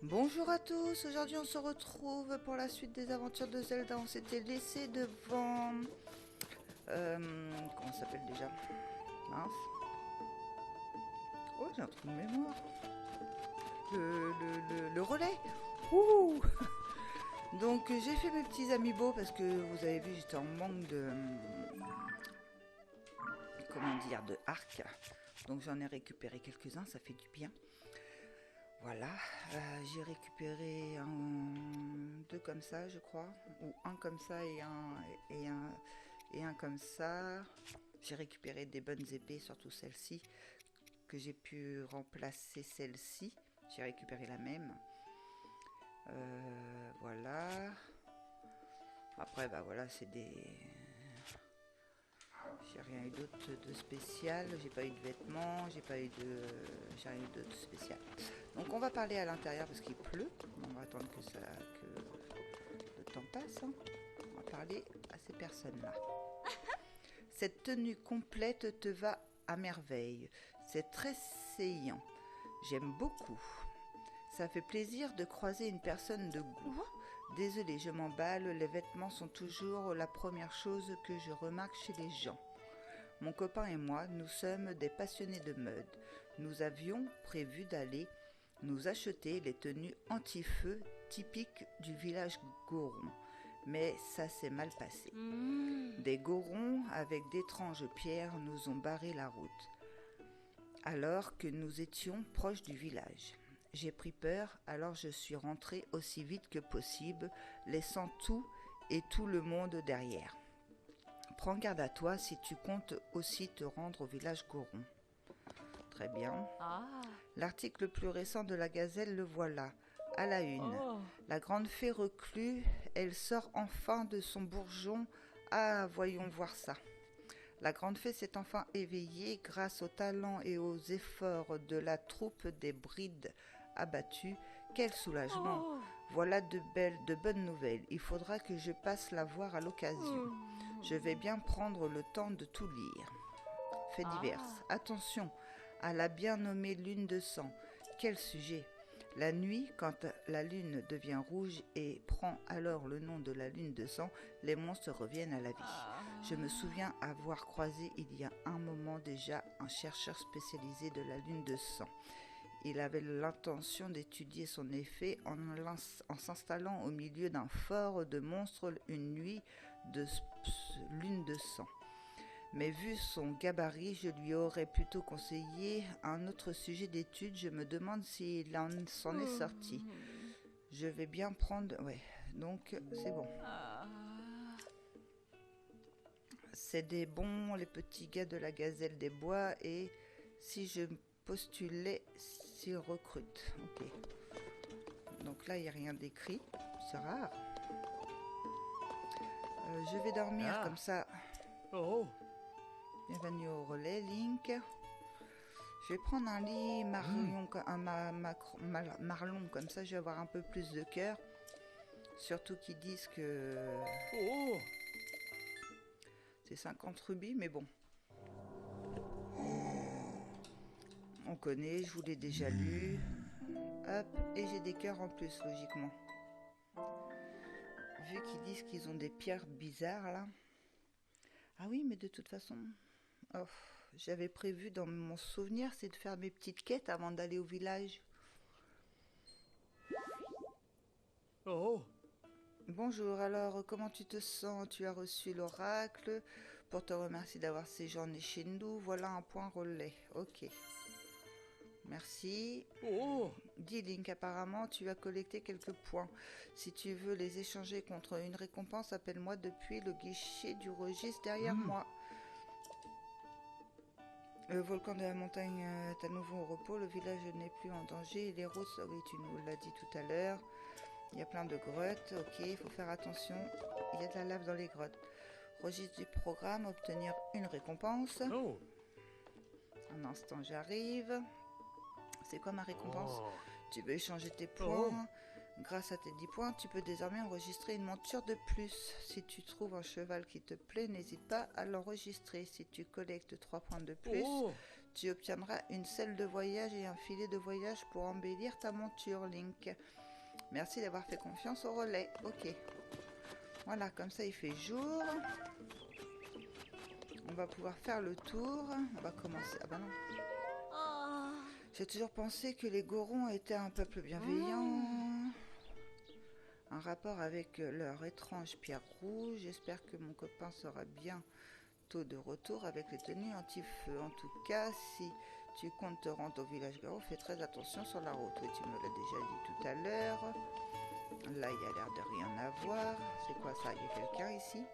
Bonjour à tous, aujourd'hui on se retrouve pour la suite des aventures de Zelda. On s'était laissé devant... comment ça s'appelle déjà? Mince. Oh, j'ai un trou de mémoire. Le relais. Ouh. Donc j'ai fait mes petits amiibo parce que vous avez vu, j'étais en manque de... comment dire, de arc. Donc j'en ai récupéré quelques-uns, ça fait du bien. Voilà, j'ai récupéré deux comme ça, je crois, ou un comme ça et un comme ça. J'ai récupéré des bonnes épées, surtout celle-ci, que j'ai pu remplacer celle-ci. J'ai récupéré la même. Voilà. Après, bah voilà, c'est des... J'ai rien eu d'autre de spécial, j'ai pas eu de vêtements, j'ai rien eu d'autre de spécial. Donc on va parler à l'intérieur parce qu'il pleut. On va attendre que le temps passe. Hein. On va parler à ces personnes-là. Cette tenue complète te va à merveille. C'est très saillant. J'aime beaucoup. Ça fait plaisir de croiser une personne de goût. Désolée, je m'emballe, les vêtements sont toujours la première chose que je remarque chez les gens. Mon copain et moi, nous sommes des passionnés de mode. Nous avions prévu d'aller nous acheter les tenues anti-feu typiques du village Goron. Mais ça s'est mal passé. Des Gorons avec d'étranges pierres nous ont barré la route, alors que nous étions proches du village. J'ai pris peur, alors je suis rentrée aussi vite que possible, laissant tout et tout le monde derrière. Prends garde à toi si tu comptes aussi te rendre au village Goron. Très bien. L'article le plus récent de la Gazelle le voilà. À la une. La grande fée reclus, elle sort enfin de son bourgeon. Ah, voyons voir ça. La grande fée s'est enfin éveillée grâce au talent et aux efforts de la troupe des brides abattues. Quel soulagement! Voilà de bonnes nouvelles. Il faudra que je passe la voir à l'occasion. Je vais bien prendre le temps de tout lire. Faits divers. Attention à la bien nommée lune de sang. Quel sujet! La nuit, quand la lune devient rouge et prend alors le nom de la lune de sang, les monstres reviennent à la vie. Je me souviens avoir croisé il y a un moment déjà un chercheur spécialisé de la lune de sang. Il avait l'intention d'étudier son effet en s'installant au milieu d'un fort de monstres une nuit de lune de sang. Mais vu son gabarit, je lui aurais plutôt conseillé un autre sujet d'étude. Je me demande s'il s'en est sorti. Je vais bien prendre... Ouais, donc c'est bon. C'est des bons, les petits gars de la Gazelle des Bois. Et si je postulais, s'ils recrutent. Ok. Donc là, il n'y a rien d'écrit. C'est rare. Je vais dormir comme ça. Bienvenue au relais, Link. Je vais prendre un lit marlon, marlon, comme ça je vais avoir un peu plus de cœur. Surtout qu'ils disent que c'est 50 rubis, mais bon. On connaît, je vous l'ai déjà lu. Hop, et j'ai des cœurs en plus, logiquement. Vu qu'ils disent qu'ils ont des pierres bizarres, là. Ah oui, mais de toute façon... Oh, j'avais prévu dans mon souvenir, c'est de faire mes petites quêtes avant d'aller au village. Bonjour, alors comment tu te sens? Tu as reçu l'oracle pour te remercier d'avoir séjourné chez nous. Voilà un point relais. Ok. Merci. Dis Link, apparemment tu as collecté quelques points. Si tu veux les échanger contre une récompense, appelle-moi depuis le guichet du registre derrière moi. Le volcan de la montagne est à nouveau au repos, le village n'est plus en danger, les routes, oui tu nous l'as dit tout à l'heure, il y a plein de grottes, ok, il faut faire attention, il y a de la lave dans les grottes. Registre du programme, obtenir une récompense. Un instant, j'arrive. C'est quoi ma récompense? Tu veux échanger tes points. Grâce à tes 10 points, tu peux désormais enregistrer une monture de plus. Si tu trouves un cheval qui te plaît, n'hésite pas à l'enregistrer. Si tu collectes 3 points de plus, Tu obtiendras une selle de voyage et un filet de voyage pour embellir ta monture, Link. Merci d'avoir fait confiance au relais. Ok. Voilà, comme ça il fait jour. On va pouvoir faire le tour. On va commencer. Ah bah non. J'ai toujours pensé que les Gorons étaient un peuple bienveillant. Un rapport avec leur étrange pierre rouge. J'espère que mon copain sera bientôt de retour avec les tenues anti-feu. En tout cas, si tu comptes te rendre au village Garo, fais très attention sur la route. Oui, tu me l'as déjà dit tout à l'heure. Là, il y a l'air de rien avoir. C'est quoi ça? Il y a quelqu'un ici?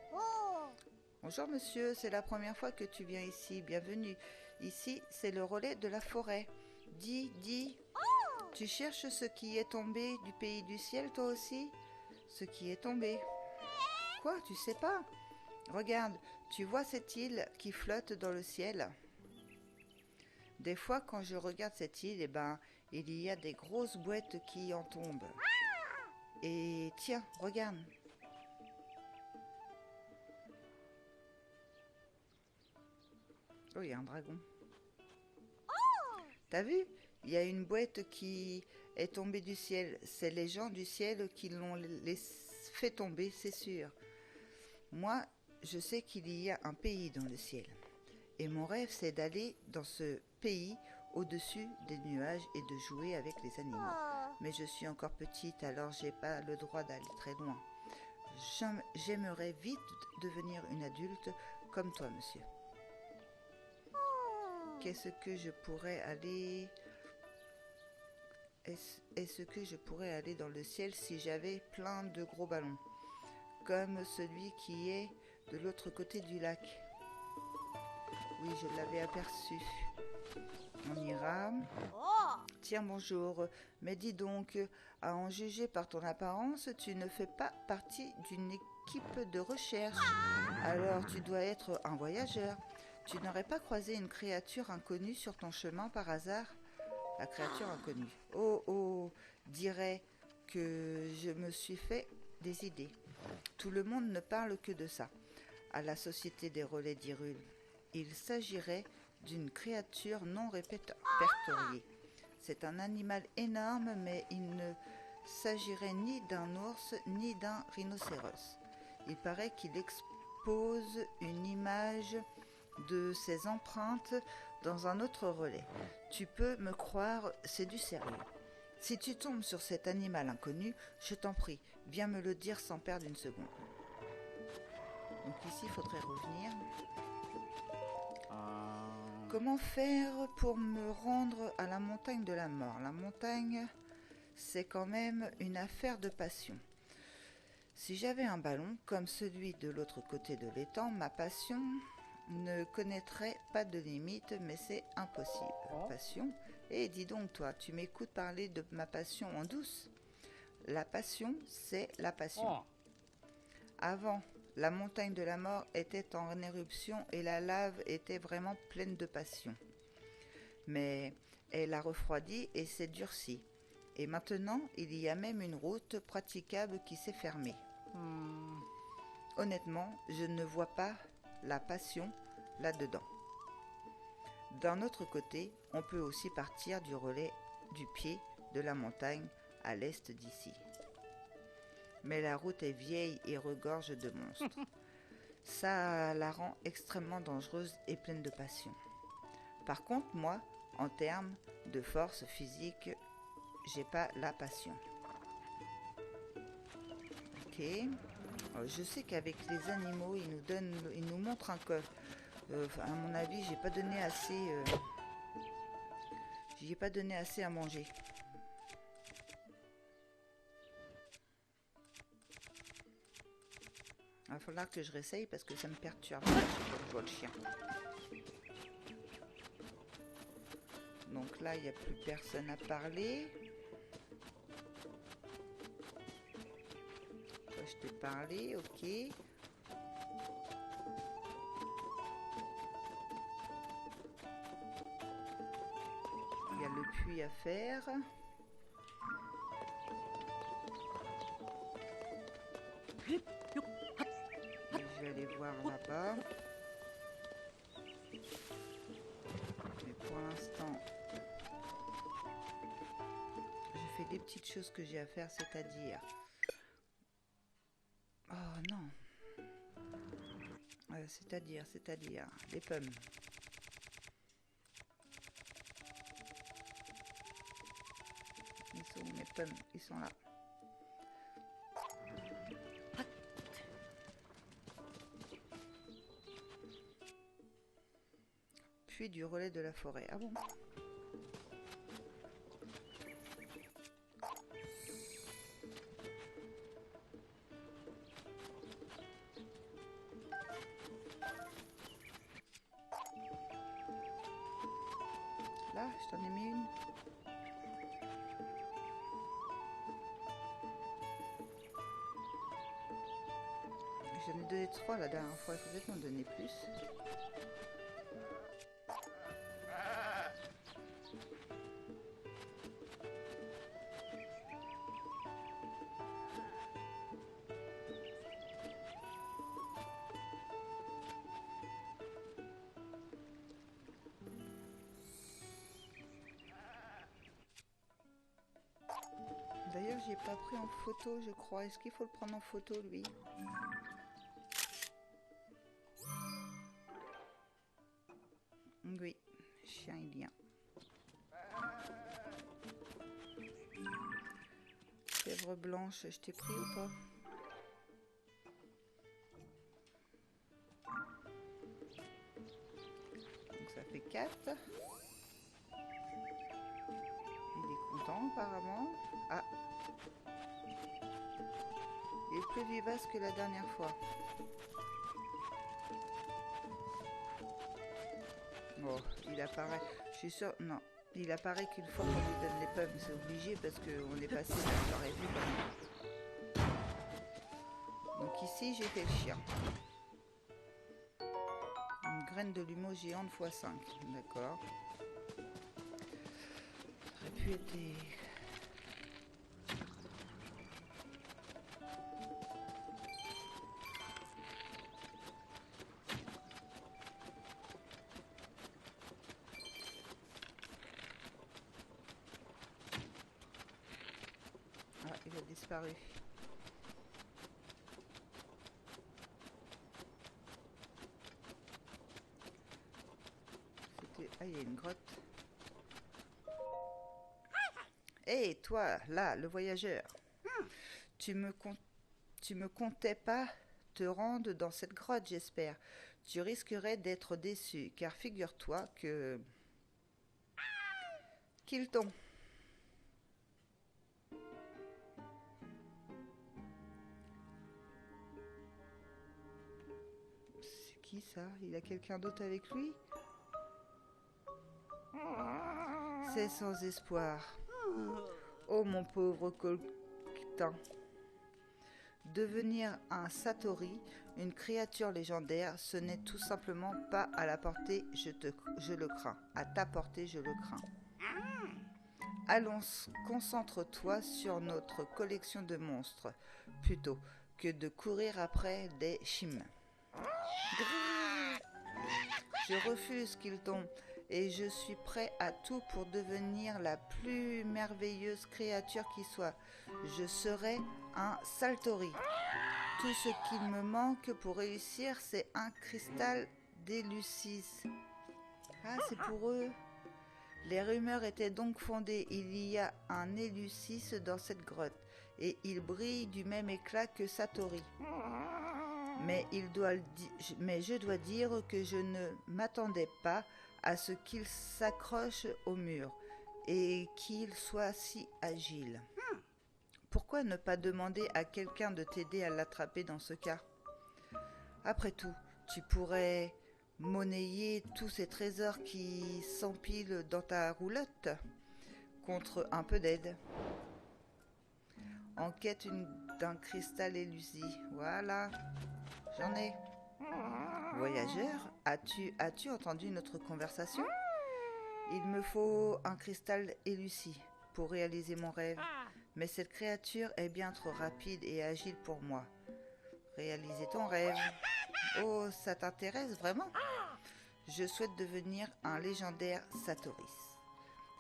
Bonjour monsieur, c'est la première fois que tu viens ici. Bienvenue. Ici, c'est le relais de la forêt. Dis, tu cherches ce qui est tombé du pays du ciel, toi aussi? Ce qui est tombé. Quoi, tu sais pas? Regarde, tu vois cette île qui flotte dans le ciel? Des fois, quand je regarde cette île, eh ben, il y a des grosses boîtes qui en tombent. Et tiens, regarde. Oh, il y a un dragon. T'as vu? Il y a une boîte qui est tombée du ciel. C'est les gens du ciel qui l'ont fait tomber, c'est sûr. Moi, je sais qu'il y a un pays dans le ciel. Et mon rêve, c'est d'aller dans ce pays au-dessus des nuages et de jouer avec les animaux. Mais je suis encore petite, alors j'ai pas le droit d'aller très loin. J'aimerais vite devenir une adulte comme toi, monsieur. Qu'est-ce que je pourrais aller... Est-ce que je pourrais aller dans le ciel si j'avais plein de gros ballons, comme celui qui est de l'autre côté du lac? Oui, je l'avais aperçu. On ira. Tiens, bonjour. Mais dis donc, à en juger par ton apparence, tu ne fais pas partie d'une équipe de recherche. Alors, tu dois être un voyageur. Tu n'aurais pas croisé une créature inconnue sur ton chemin par hasard? La créature inconnue. Oh, dirait que je me suis fait des idées. Tout le monde ne parle que de ça. À la Société des relais d'Hyrule, il s'agirait d'une créature non répertoriée. C'est un animal énorme, mais il ne s'agirait ni d'un ours ni d'un rhinocéros. Il paraît qu'il expose une image de ses empreintes dans un autre relais. Tu peux me croire, c'est du sérieux. Si tu tombes sur cet animal inconnu, je t'en prie, viens me le dire sans perdre une seconde. Donc ici, il faudrait revenir. Comment faire pour me rendre à la montagne de la mort? La montagne, c'est quand même une affaire de passion. Si j'avais un ballon comme celui de l'autre côté de l'étang, ma passion ne connaîtrait pas de limite, mais c'est impossible. Passion? Eh, dis donc toi, tu m'écoutes parler de ma passion en douce? La passion, c'est la passion. Avant, la montagne de la mort était en éruption et la lave était vraiment pleine de passion. Mais elle a refroidi et s'est durcie. Et maintenant, il y a même une route praticable qui s'est fermée. Honnêtement, je ne vois pas la passion là-dedans. D'un autre côté, on peut aussi partir du relais du pied de la montagne à l'est d'ici. Mais la route est vieille et regorge de monstres. Ça la rend extrêmement dangereuse et pleine de passion. Par contre, moi, en termes de force physique, j'ai pas la passion. Ok. Je sais qu'avec les animaux, ils nous montrent un coffre. À mon avis, j'ai pas donné assez. J'y ai pas donné assez à manger. Il va falloir que je réessaye parce que ça me perturbe quand je vois le chien. Donc là, il n'y a plus personne à parler. Toi, je t'ai parlé, ok. Il y a le puits à faire. Je vais aller voir là-bas. Mais pour l'instant, je fais des petites choses que j'ai à faire, c'est-à-dire... Oh non. C'est-à-dire, les pommes. Ils sont où mes pommes? Ils sont là. Puis du relais de la forêt. Ah bon? Là, je t'en ai mis une. J'en ai donné 3 la dernière fois, il faut peut-être m'en donner plus. D'ailleurs, j'ai pas pris en photo, je crois. Est-ce qu'il faut le prendre en photo, lui? Oui, chien ilien. Chèvre blanche, je t'ai pris ou pas? Donc ça fait 4. Il est content apparemment. Ah, il est plus vivace que la dernière fois. Oh, il apparaît. Je suis sûre. Non, il apparaît qu'une fois qu'on lui donne les pommes. C'est obligé parce qu'on est passé dans la soirée vue. Donc ici, j'ai fait le chien. Une graine de lumeau géante x5. D'accord. Ça aurait pu être des... Ah, il a disparu. C'était... Ah, il y a une grotte. Hé, hey, toi, là, le voyageur. Tu me comptais pas te rendre dans cette grotte, j'espère. Tu risquerais d'être déçu, car figure-toi que... Kilton. C'est qui ça? Il a quelqu'un d'autre avec lui? C'est sans espoir. Oh mon pauvre Coltan. Devenir un Satori, une créature légendaire, ce n'est tout simplement pas à la portée, je le crains. À ta portée, je le crains. Allons, concentre-toi sur notre collection de monstres, plutôt que de courir après des chimes. Je refuse qu'il tombe, et je suis prêt à tout pour devenir la plus merveilleuse créature qui soit. Je serai un Saltori. Tout ce qu'il me manque pour réussir, c'est un cristal d'Elucis. Ah, c'est pour eux. Les rumeurs étaient donc fondées. Il y a un Elucis dans cette grotte, et il brille du même éclat que Satori. Mais je dois dire que je ne m'attendais pas à ce qu'il s'accroche au mur et qu'il soit si agile. Pourquoi ne pas demander à quelqu'un de t'aider à l'attraper dans ce cas? Après tout, tu pourrais monnayer tous ces trésors qui s'empilent dans ta roulotte contre un peu d'aide. En quête d'un cristal élusi. Voilà, j'en ai. Voyageur, as-tu entendu notre conversation? Il me faut un cristal élusi pour réaliser mon rêve. Mais cette créature est bien trop rapide et agile pour moi. Réaliser ton rêve. Oh, ça t'intéresse vraiment? Je souhaite devenir un légendaire Satori.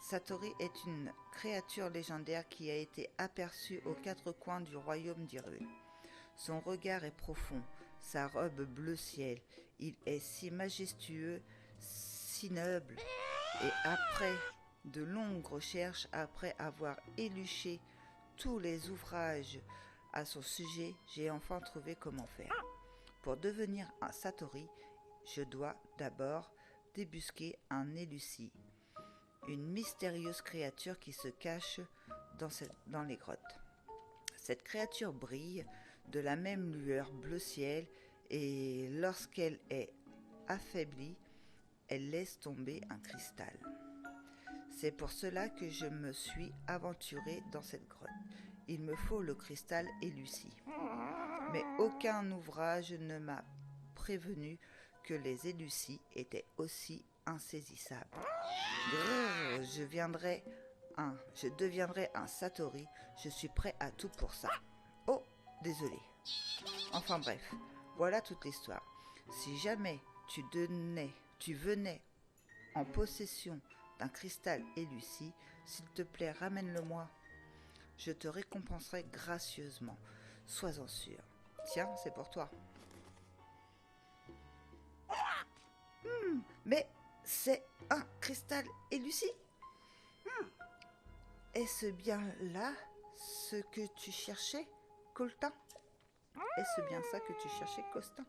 Satori est une créature légendaire qui a été aperçue aux quatre coins du royaume d'Hyrule. Son regard est profond, sa robe bleu ciel. Il est si majestueux, si noble. Et après de longues recherches, après avoir éluché tous les ouvrages à son sujet, j'ai enfin trouvé comment faire. Pour devenir un Satori, je dois d'abord débusquer un Élucie, une mystérieuse créature qui se cache dans les grottes. Cette créature brille de la même lueur bleu ciel et lorsqu'elle est affaiblie, elle laisse tomber un cristal. C'est pour cela que je me suis aventurée dans cette grotte. Il me faut le cristal Élucie. Mais aucun ouvrage ne m'a prévenu que les Élucies étaient aussi insaisissables. Grrr, je deviendrai un Satori, je suis prêt à tout pour ça. Oh, désolé. Enfin bref, voilà toute l'histoire. Si jamais tu venais en possession d'un cristal Élucie, s'il te plaît, ramène-le-moi. Je te récompenserai gracieusement. Sois-en sûr. Tiens, c'est pour toi. Mais c'est un cristal Élucie. Est-ce bien là ce que tu cherchais, Coltin? Est-ce bien ça que tu cherchais, Costin?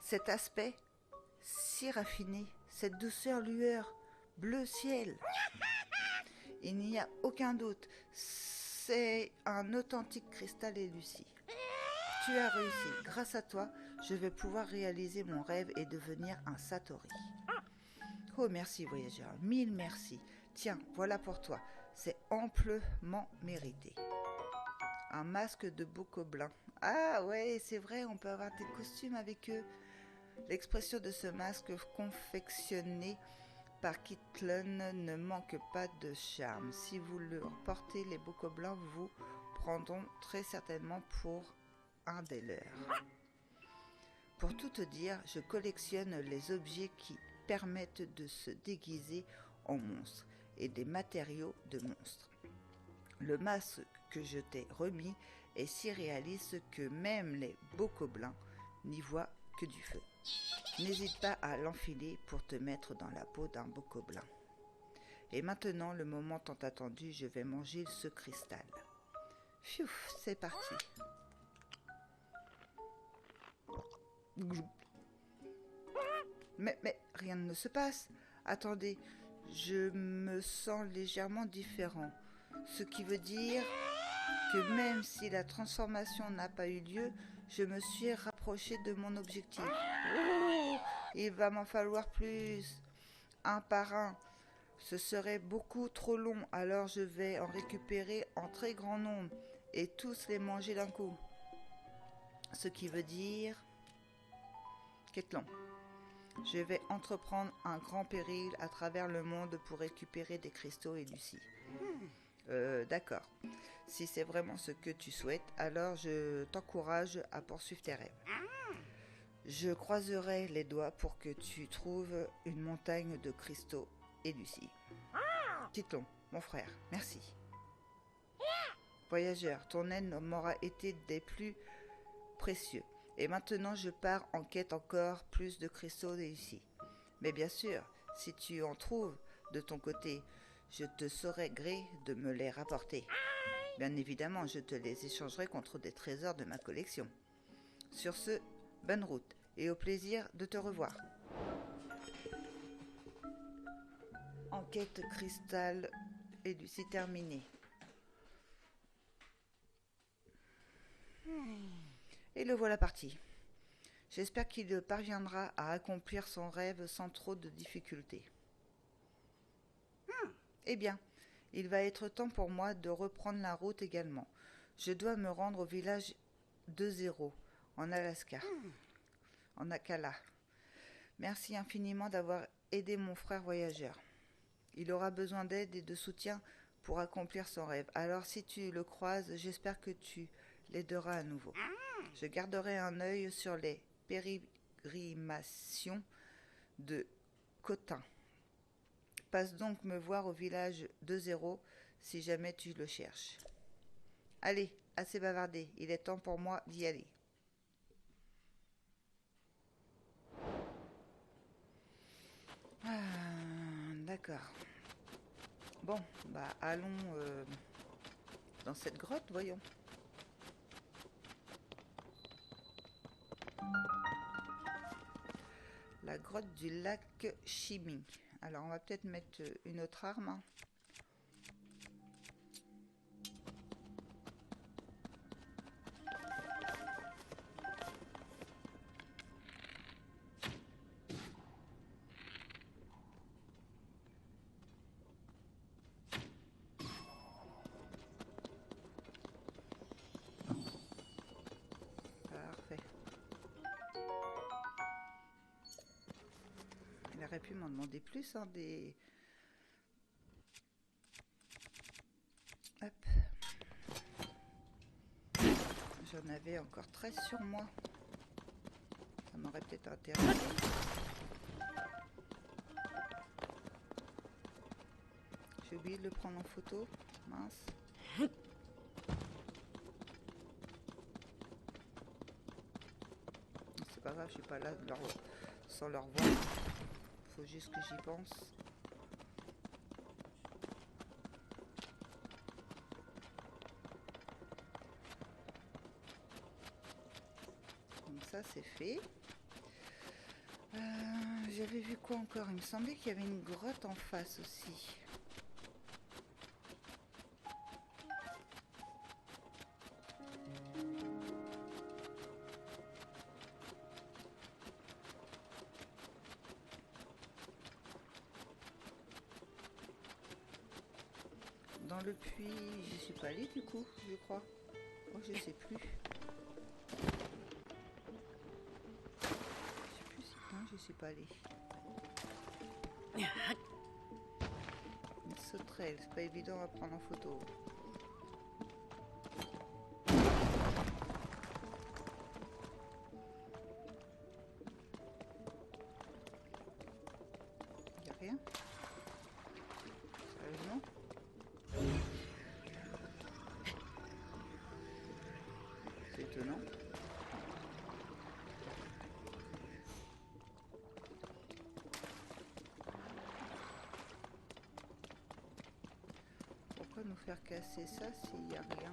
Cet aspect si raffiné, cette douceur lueur, bleu ciel. Il n'y a aucun doute, c'est un authentique cristal Élucie. Tu as réussi. Grâce à toi, je vais pouvoir réaliser mon rêve et devenir un Satori. Oh, merci, voyageur. Mille merci. Tiens, voilà pour toi. C'est amplement mérité. Un masque de bokoblin. Ah ouais, c'est vrai, on peut avoir des costumes avec eux. L'expression de ce masque confectionné par Kitlen ne manque pas de charme. Si vous le portez, les bokoblins vous prendront très certainement pour un des leurs. Pour tout te dire, je collectionne les objets qui permettent de se déguiser en monstre et des matériaux de monstres. Le masque que je t'ai remis est si réaliste que même les bokoblins n'y voient que du feu. N'hésite pas à l'enfiler pour te mettre dans la peau d'un bokoblin. Et maintenant, le moment tant attendu, je vais manger ce cristal. Pfiou, c'est parti. Mais rien ne se passe. Attendez, je me sens légèrement différent. Ce qui veut dire que même si la transformation n'a pas eu lieu, je me suis rapproché de mon objectif. Oh, il va m'en falloir plus. Un par un. Ce serait beaucoup trop long, alors je vais en récupérer en très grand nombre et tous les manger d'un coup. Ce qui veut dire... Ketlon. Je vais entreprendre un grand péril à travers le monde pour récupérer des cristaux Élucie. D'accord. Si c'est vraiment ce que tu souhaites, alors je t'encourage à poursuivre tes rêves. Je croiserai les doigts pour que tu trouves une montagne de cristaux Élucie. Ketlon, mon frère, merci. Voyageur, ton aide m'aura été des plus précieux. Et maintenant, je pars en quête encore plus de cristaux Élucie. Mais bien sûr, si tu en trouves de ton côté, je te saurai gré de me les rapporter. Bien évidemment, je te les échangerai contre des trésors de ma collection. Sur ce, bonne route et au plaisir de te revoir. Enquête cristal Élucie terminée. Et le voilà parti. J'espère qu'il parviendra à accomplir son rêve sans trop de difficultés. Eh bien, il va être temps pour moi de reprendre la route également. Je dois me rendre au village de Zéro, en Alaska, en Akala. Merci infiniment d'avoir aidé mon frère voyageur. Il aura besoin d'aide et de soutien pour accomplir son rêve. Alors si tu le croises, j'espère que tu l'aideras à nouveau. Je garderai un œil sur les pérégrinations de Cotin. Passe donc me voir au village de Zéro si jamais tu le cherches. Allez, assez bavardé, il est temps pour moi d'y aller. D'accord. Bon, bah allons dans cette grotte, voyons. La grotte du lac Chimie. Alors on va peut-être mettre une autre arme. Parfait. Il aurait pu m'en demander plus, hein, des... Hop. J'en avais encore 13 sur moi. Ça m'aurait peut-être intéressé. J'ai oublié de le prendre en photo. Mince. C'est pas grave, je suis pas là sans leur voir. Faut juste que j'y pense. Donc ça c'est fait. J'avais vu quoi encore? Il me semblait qu'il y avait une grotte en face aussi. Dans le puits, je suis pas allée du coup, je crois. Oh, je sais plus. Je sais plus si... Non, je suis pas allée. Une sauterelle, c'est pas évident à prendre en photo. Y a rien? Sérieusement? C'est étonnant. Pourquoi nous faire casser ça s'il n'y a rien?